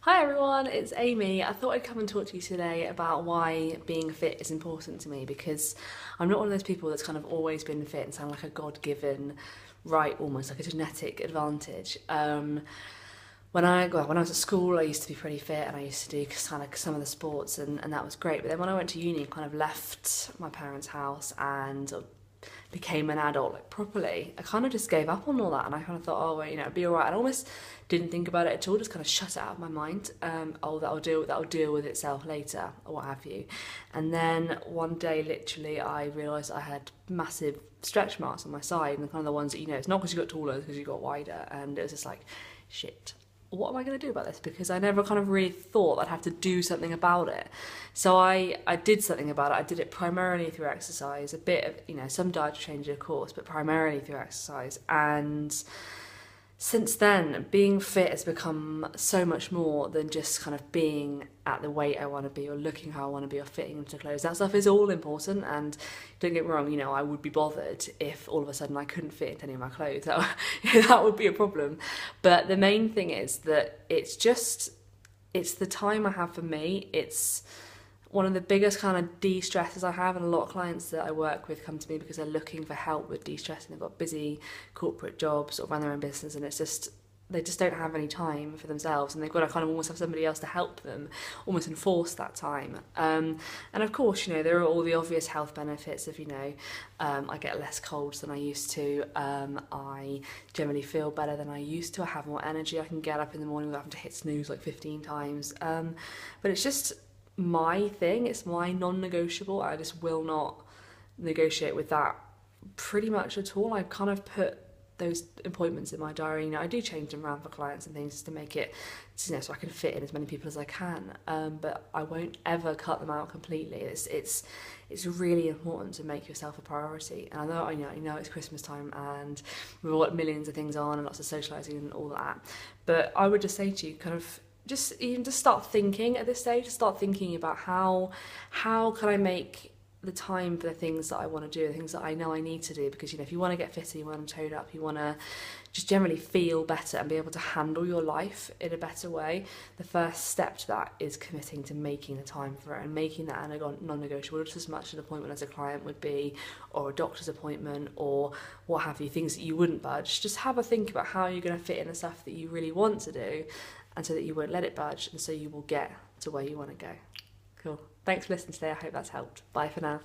Hi everyone, it's Amy. I thought I'd come and talk to you today about why being fit is important to me because I'm not one of those people that's kind of always been fit and sound like a God-given right, almost like a genetic advantage. When I was at school, I used to be pretty fit and I used to do kind of some of the sports and that was great. But then when I went to uni, I kind of left my parents' house and became an adult like properly, I kind of just gave up on all that and I kind of thought, oh well, it'd be all right. And I almost didn't think about it at all, just kind of shut it out of my mind. Oh, that'll deal with itself later or what have you. And then one day, literally, I realised I had massive stretch marks on my side, and kind of the ones that it's not because you got taller, it's because you got wider, and it was just like, shit, what am I going to do about this? Because I never kind of really thought I'd have to do something about it. So I did something about it. I did it primarily through exercise, a bit of, some diet change of course, but primarily through exercise. And since then, being fit has become so much more than just kind of being at the weight I want to be or looking how I want to be or fitting into clothes. That stuff is all important, and don't get me wrong, I would be bothered if all of a sudden I couldn't fit into any of my clothes. That would be a problem. But the main thing is that it's the time I have for me. It's one of the biggest kind of de-stressors I have, and a lot of clients that I work with come to me because they're looking for help with de-stressing. They've got busy corporate jobs or run their own business, and they just don't have any time for themselves, and they've got to kind of almost have somebody else to help them, almost enforce that time. And of course, there are all the obvious health benefits of, I get less colds than I used to. I generally feel better than I used to. I have more energy. I can get up in the morning without having to hit snooze like 15 times. But it's just my thing. It's my non-negotiable. I just will not negotiate with that pretty much at all. I've kind of put those appointments in my diary. I do change them around for clients and things just to make it, so I can fit in as many people as I can. But I won't ever cut them out completely. It's really important to make yourself a priority. And I know it's Christmas time and we've got millions of things on and lots of socialising and all that. But I would just say to you, kind of just start thinking at this stage. Start thinking about how can I make the time for the things that I want to do, the things that I know I need to do. Because if you want to get fitter, you want to tone up, you want to just generally feel better and be able to handle your life in a better way, the first step to that is committing to making the time for it and making that a non-negotiable, just as much an appointment as a client would be, or a doctor's appointment, or what have you, things that you wouldn't budge. Just have a think about how you're going to fit in the stuff that you really want to do, and so that you won't let it budge, and so you will get to where you want to go. Cool. Thanks for listening today. I hope that's helped. Bye for now.